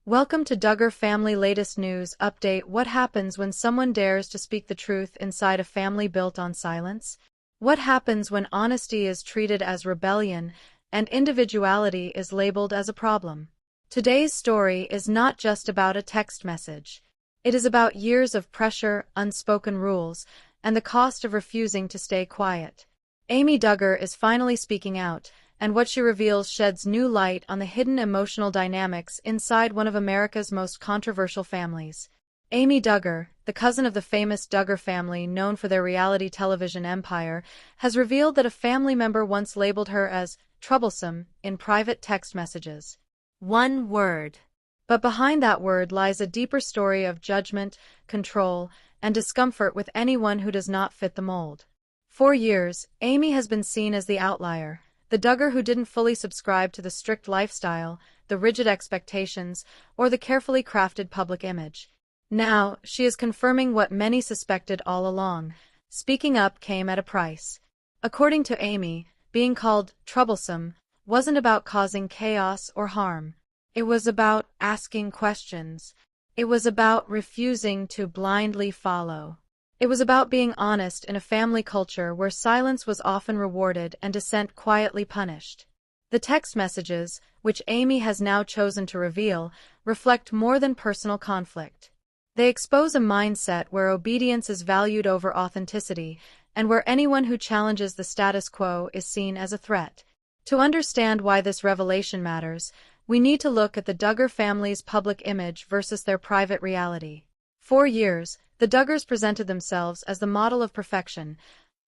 Welcome to Duggar Family Latest News Update. What happens when someone dares to speak the truth inside a family built on silence? What happens when honesty is treated as rebellion and individuality is labeled as a problem? Today's story is not just about a text message. It is about years of pressure, unspoken rules, and the cost of refusing to stay quiet. Amy Duggar is finally speaking out, and what she reveals sheds new light on the hidden emotional dynamics inside one of America's most controversial families. Amy Duggar, the cousin of the famous Duggar family known for their reality television empire, has revealed that a family member once labeled her as troublesome in private text messages. One word. But behind that word lies a deeper story of judgment, control, and discomfort with anyone who does not fit the mold. For years, Amy has been seen as the outlier, the Duggar who didn't fully subscribe to the strict lifestyle, the rigid expectations, or the carefully crafted public image. Now, she is confirming what many suspected all along. Speaking up came at a price. According to Amy, being called troublesome wasn't about causing chaos or harm. It was about asking questions. It was about refusing to blindly follow. It was about being honest in a family culture where silence was often rewarded and dissent quietly punished. The text messages, which Amy has now chosen to reveal, reflect more than personal conflict. They expose a mindset where obedience is valued over authenticity, and where anyone who challenges the status quo is seen as a threat. To understand why this revelation matters, we need to look at the Duggar family's public image versus their private reality. For years, the Duggars presented themselves as the model of perfection,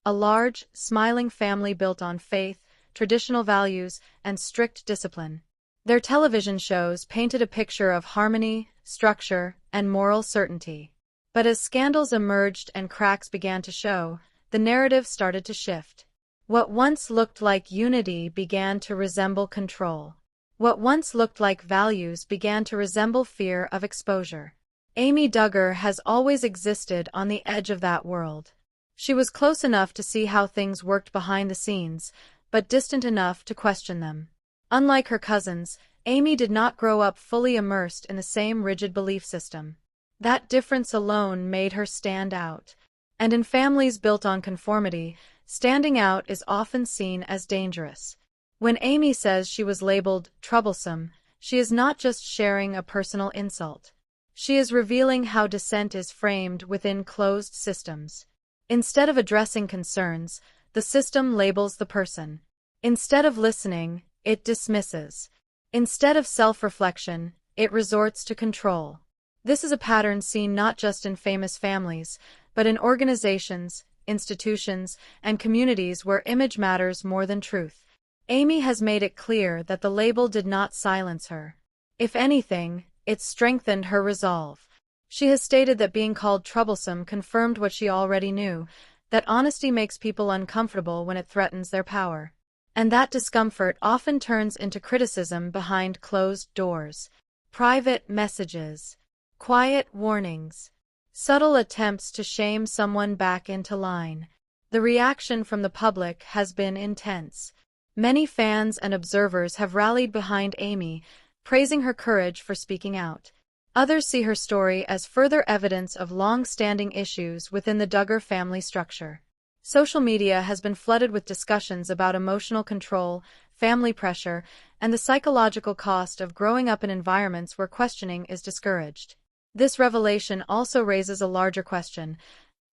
a large, smiling family built on faith, traditional values, and strict discipline. Their television shows painted a picture of harmony, structure, and moral certainty. But as scandals emerged and cracks began to show, the narrative started to shift. What once looked like unity began to resemble control. What once looked like values began to resemble fear of exposure. Amy Duggar has always existed on the edge of that world. She was close enough to see how things worked behind the scenes, but distant enough to question them. Unlike her cousins, Amy did not grow up fully immersed in the same rigid belief system. That difference alone made her stand out. And in families built on conformity, standing out is often seen as dangerous. When Amy says she was labeled troublesome, she is not just sharing a personal insult. She is revealing how dissent is framed within closed systems. Instead of addressing concerns, the system labels the person. Instead of listening, it dismisses. Instead of self-reflection, it resorts to control. This is a pattern seen not just in famous families, but in organizations, institutions, and communities where image matters more than truth. Amy has made it clear that the label did not silence her. If anything, it strengthened her resolve. She has stated that being called troublesome confirmed what she already knew, that honesty makes people uncomfortable when it threatens their power. And that discomfort often turns into criticism behind closed doors. Private messages. Quiet warnings. Subtle attempts to shame someone back into line. The reaction from the public has been intense. Many fans and observers have rallied behind Amy, praising her courage for speaking out. Others see her story as further evidence of long-standing issues within the Duggar family structure. Social media has been flooded with discussions about emotional control, family pressure, and the psychological cost of growing up in environments where questioning is discouraged. This revelation also raises a larger question.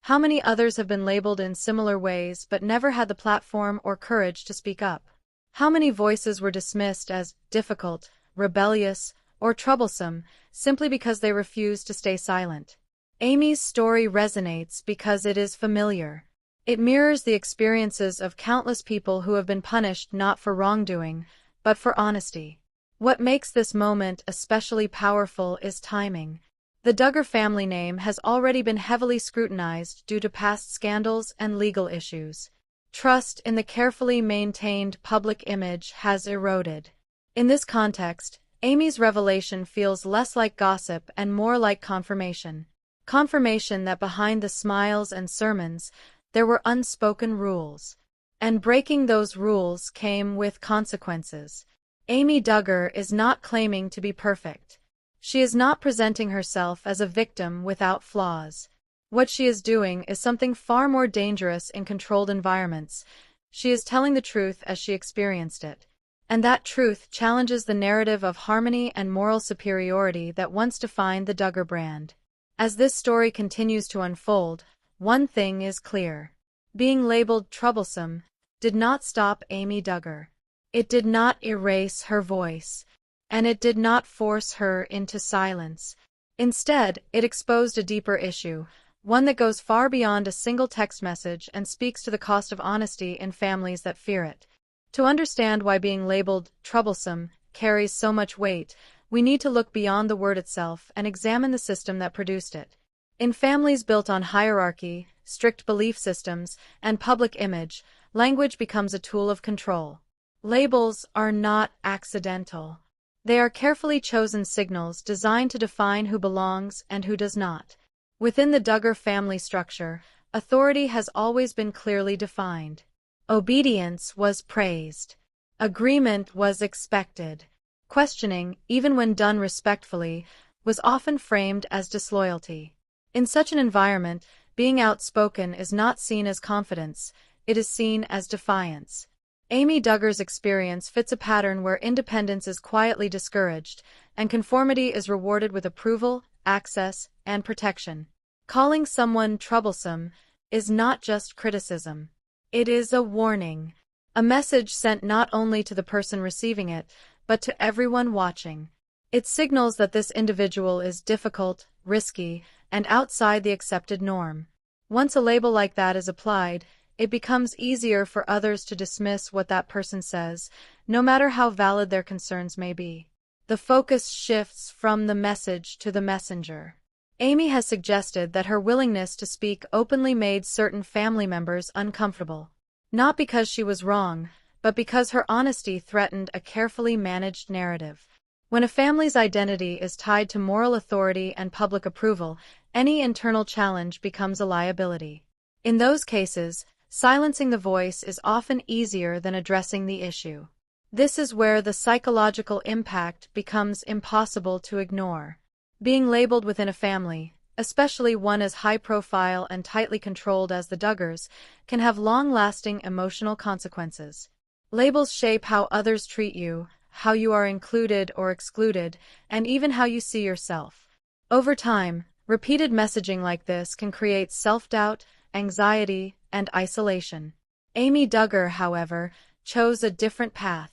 How many others have been labeled in similar ways but never had the platform or courage to speak up? How many voices were dismissed as difficult, rebellious, or troublesome, simply because they refused to stay silent? Amy's story resonates because it is familiar. It mirrors the experiences of countless people who have been punished not for wrongdoing, but for honesty. What makes this moment especially powerful is timing. The Duggar family name has already been heavily scrutinized due to past scandals and legal issues. Trust in the carefully maintained public image has eroded. In this context, Amy's revelation feels less like gossip and more like confirmation. Confirmation that behind the smiles and sermons, there were unspoken rules. And breaking those rules came with consequences. Amy Duggar is not claiming to be perfect. She is not presenting herself as a victim without flaws. What she is doing is something far more dangerous in controlled environments. She is telling the truth as she experienced it. And that truth challenges the narrative of harmony and moral superiority that once defined the Duggar brand. As this story continues to unfold, one thing is clear. Being labeled troublesome did not stop Amy Duggar. It did not erase her voice, and it did not force her into silence. Instead, it exposed a deeper issue, one that goes far beyond a single text message and speaks to the cost of honesty in families that fear it. To understand why being labeled troublesome carries so much weight, we need to look beyond the word itself and examine the system that produced it. In families built on hierarchy, strict belief systems, and public image, language becomes a tool of control. Labels are not accidental. They are carefully chosen signals designed to define who belongs and who does not. Within the Duggar family structure, authority has always been clearly defined. Obedience was praised. Agreement was expected. Questioning, even when done respectfully, was often framed as disloyalty. In such an environment, being outspoken is not seen as confidence, it is seen as defiance. Amy Duggar's experience fits a pattern where independence is quietly discouraged, and conformity is rewarded with approval, access, and protection. Calling someone troublesome is not just criticism. It is a warning. A message sent not only to the person receiving it, but to everyone watching. It signals that this individual is difficult, risky, and outside the accepted norm. Once a label like that is applied, it becomes easier for others to dismiss what that person says, no matter how valid their concerns may be. The focus shifts from the message to the messenger. Amy has suggested that her willingness to speak openly made certain family members uncomfortable. Not because she was wrong, but because her honesty threatened a carefully managed narrative. When a family's identity is tied to moral authority and public approval, any internal challenge becomes a liability. In those cases, silencing the voice is often easier than addressing the issue. This is where the psychological impact becomes impossible to ignore. Being labeled within a family, especially one as high-profile and tightly controlled as the Duggars, can have long-lasting emotional consequences. Labels shape how others treat you, how you are included or excluded, and even how you see yourself. Over time, repeated messaging like this can create self-doubt, anxiety, and isolation. Amy Duggar, however, chose a different path.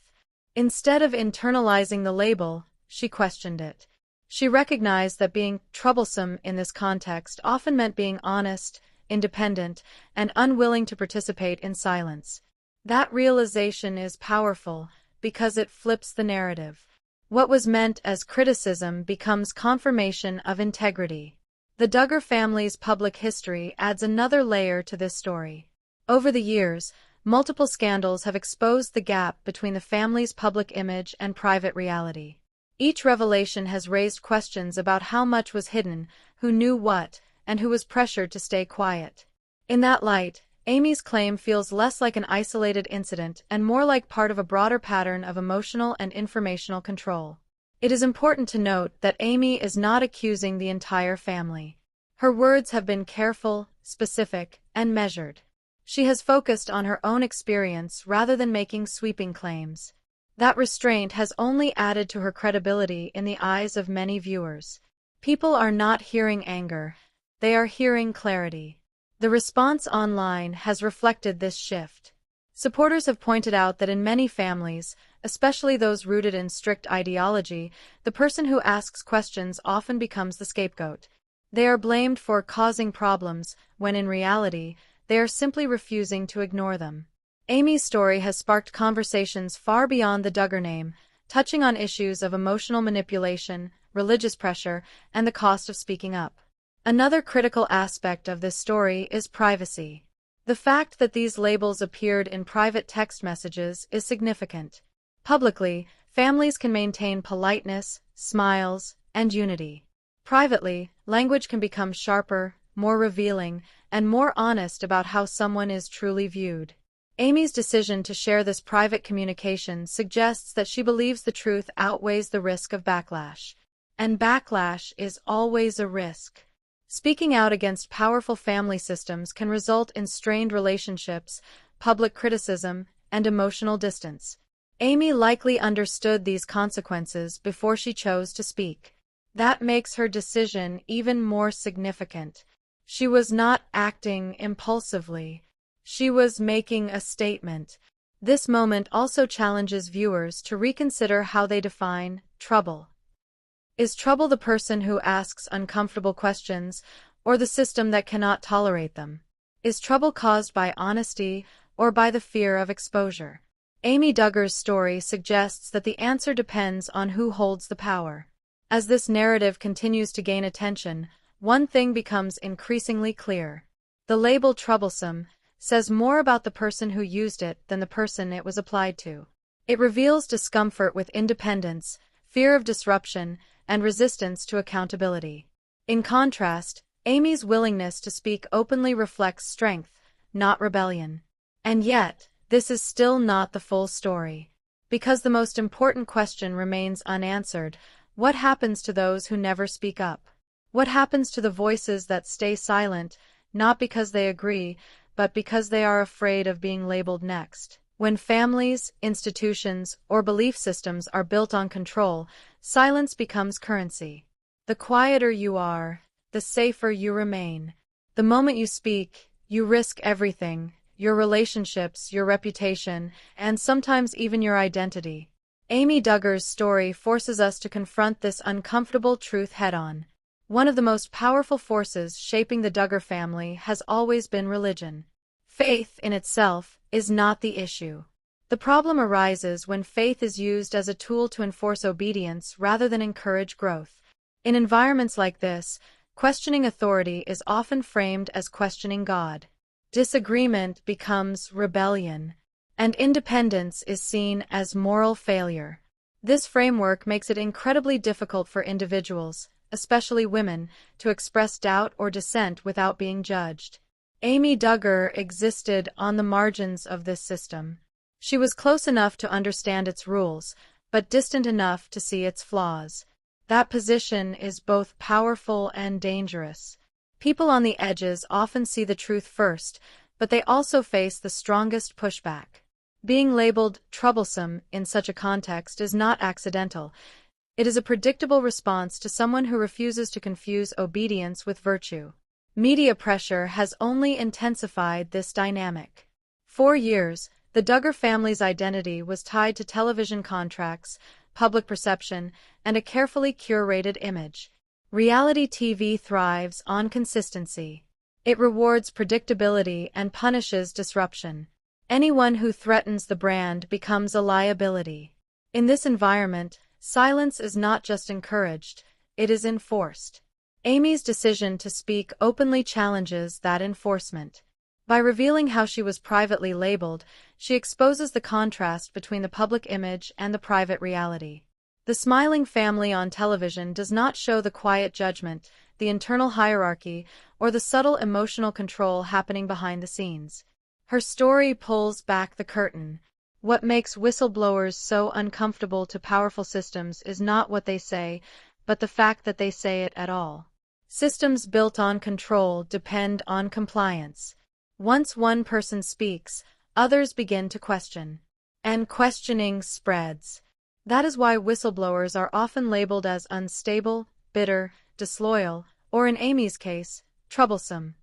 Instead of internalizing the label, she questioned it. She recognized that being troublesome in this context often meant being honest, independent, and unwilling to participate in silence. That realization is powerful because it flips the narrative. What was meant as criticism becomes confirmation of integrity. The Duggar family's public history adds another layer to this story. Over the years, multiple scandals have exposed the gap between the family's public image and private reality. Each revelation has raised questions about how much was hidden, who knew what, and who was pressured to stay quiet. In that light, Amy's claim feels less like an isolated incident and more like part of a broader pattern of emotional and informational control. It is important to note that Amy is not accusing the entire family. Her words have been careful, specific, and measured. She has focused on her own experience rather than making sweeping claims. That restraint has only added to her credibility in the eyes of many viewers. People are not hearing anger, they are hearing clarity. The response online has reflected this shift. Supporters have pointed out that in many families, especially those rooted in strict ideology, the person who asks questions often becomes the scapegoat. They are blamed for causing problems, when in reality, they are simply refusing to ignore them. Amy's story has sparked conversations far beyond the Duggar name, touching on issues of emotional manipulation, religious pressure, and the cost of speaking up. Another critical aspect of this story is privacy. The fact that these labels appeared in private text messages is significant. Publicly, families can maintain politeness, smiles, and unity. Privately, language can become sharper, more revealing, and more honest about how someone is truly viewed. Amy's decision to share this private communication suggests that she believes the truth outweighs the risk of backlash. and backlash is always a risk. Speaking out against powerful family systems can result in strained relationships, public criticism, and emotional distance. Amy likely understood these consequences before she chose to speak. That makes her decision even more significant. She was not acting impulsively. She was making a statement. This moment also challenges viewers to reconsider how they define trouble. Is trouble the person who asks uncomfortable questions, or the system that cannot tolerate them? Is trouble caused by honesty, or by the fear of exposure? Amy Duggar's story suggests that the answer depends on who holds the power. As this narrative continues to gain attention, one thing becomes increasingly clear. The label troublesome says more about the person who used it than the person it was applied to. It reveals discomfort with independence, fear of disruption, and resistance to accountability. In contrast, Amy's willingness to speak openly reflects strength, not rebellion. And yet, this is still not the full story. Because the most important question remains unanswered: what happens to those who never speak up? What happens to the voices that stay silent, not because they agree, but because they are afraid of being labeled next? When families, institutions, or belief systems are built on control, silence becomes currency. The quieter you are, the safer you remain. The moment you speak, you risk everything: your relationships, your reputation, and sometimes even your identity. Amy Duggar's story forces us to confront this uncomfortable truth head-on. One of the most powerful forces shaping the Duggar family has always been religion. Faith, in itself, is not the issue. The problem arises when faith is used as a tool to enforce obedience rather than encourage growth. In environments like this, questioning authority is often framed as questioning God. Disagreement becomes rebellion, and independence is seen as moral failure. This framework makes it incredibly difficult for individuals, especially women, to express doubt or dissent without being judged. Amy Duggar existed on the margins of this system. She was close enough to understand its rules, but distant enough to see its flaws. That position is both powerful and dangerous. People on the edges often see the truth first, but they also face the strongest pushback. Being labeled troublesome in such a context is not accidental. It is a predictable response to someone who refuses to confuse obedience with virtue. Media pressure has only intensified this dynamic. For years, the Duggar family's identity was tied to television contracts, public perception, and a carefully curated image. Reality TV thrives on consistency. It rewards predictability and punishes disruption. Anyone who threatens the brand becomes a liability. In this environment, silence is not just encouraged, it is enforced. Amy's decision to speak openly challenges that enforcement. By revealing how she was privately labeled, she exposes the contrast between the public image and the private reality. The smiling family on television does not show the quiet judgment, the internal hierarchy, or the subtle emotional control happening behind the scenes. Her story pulls back the curtain. What makes whistleblowers so uncomfortable to powerful systems is not what they say, but the fact that they say it at all. Systems built on control depend on compliance. Once one person speaks, others begin to question. And questioning spreads. That is why whistleblowers are often labeled as unstable, bitter, disloyal, or in Amy's case, troublesome.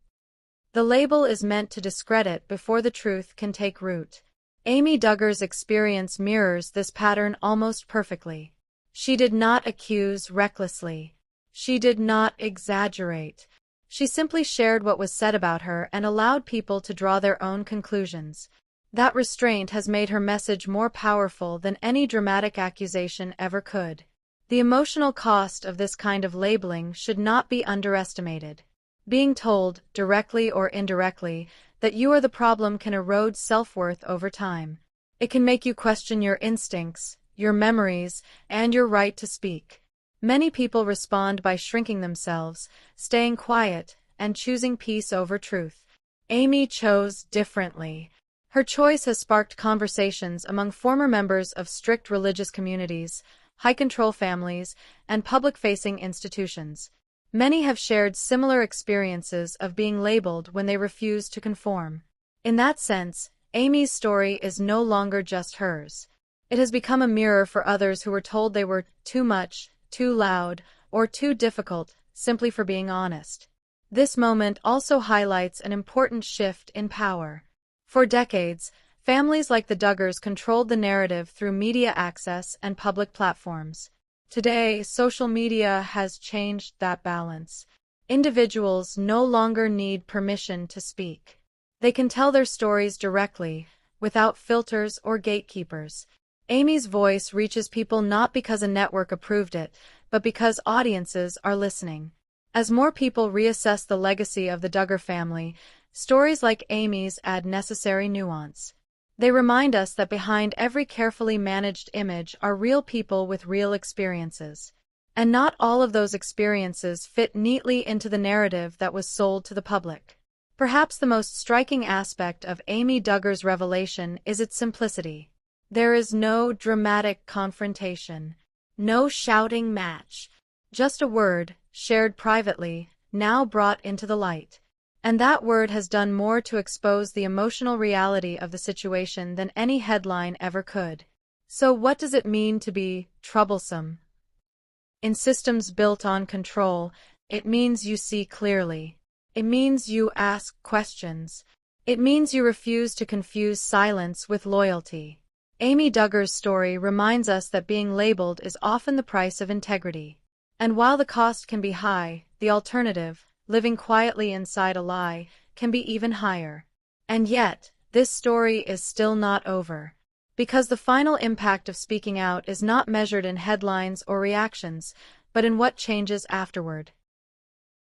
The label is meant to discredit before the truth can take root. Amy Duggar's experience mirrors this pattern almost perfectly. She did not accuse recklessly. She did not exaggerate. She simply shared what was said about her and allowed people to draw their own conclusions. That restraint has made her message more powerful than any dramatic accusation ever could. The emotional cost of this kind of labeling should not be underestimated. Being told, directly or indirectly, that you are the problem can erode self-worth over time. It can make you question your instincts, your memories, and your right to speak. Many people respond by shrinking themselves, staying quiet, and choosing peace over truth. Amy chose differently. Her choice has sparked conversations among former members of strict religious communities, high-control families, and public-facing institutions. Many have shared similar experiences of being labeled when they refuse to conform. In that sense, Amy's story is no longer just hers. It has become a mirror for others who were told they were too much, too loud, or too difficult, simply for being honest. This moment also highlights an important shift in power. For decades, families like the Duggars controlled the narrative through media access and public platforms. Today, social media has changed that balance. Individuals no longer need permission to speak. They can tell their stories directly, without filters or gatekeepers. Amy's voice reaches people not because a network approved it, but because audiences are listening. As more people reassess the legacy of the Duggar family, stories like Amy's add necessary nuance. They remind us that behind every carefully managed image are real people with real experiences. And not all of those experiences fit neatly into the narrative that was sold to the public. Perhaps the most striking aspect of Amy Duggar's revelation is its simplicity. There is no dramatic confrontation, no shouting match, just a word, shared privately, now brought into the light. And that word has done more to expose the emotional reality of the situation than any headline ever could. So what does it mean to be troublesome? In systems built on control, it means you see clearly. It means you ask questions. It means you refuse to confuse silence with loyalty. Amy Duggar's story reminds us that being labeled is often the price of integrity. And while the cost can be high, the alternative, living quietly inside a lie, can be even higher. And yet, this story is still not over. Because the final impact of speaking out is not measured in headlines or reactions, but in what changes afterward.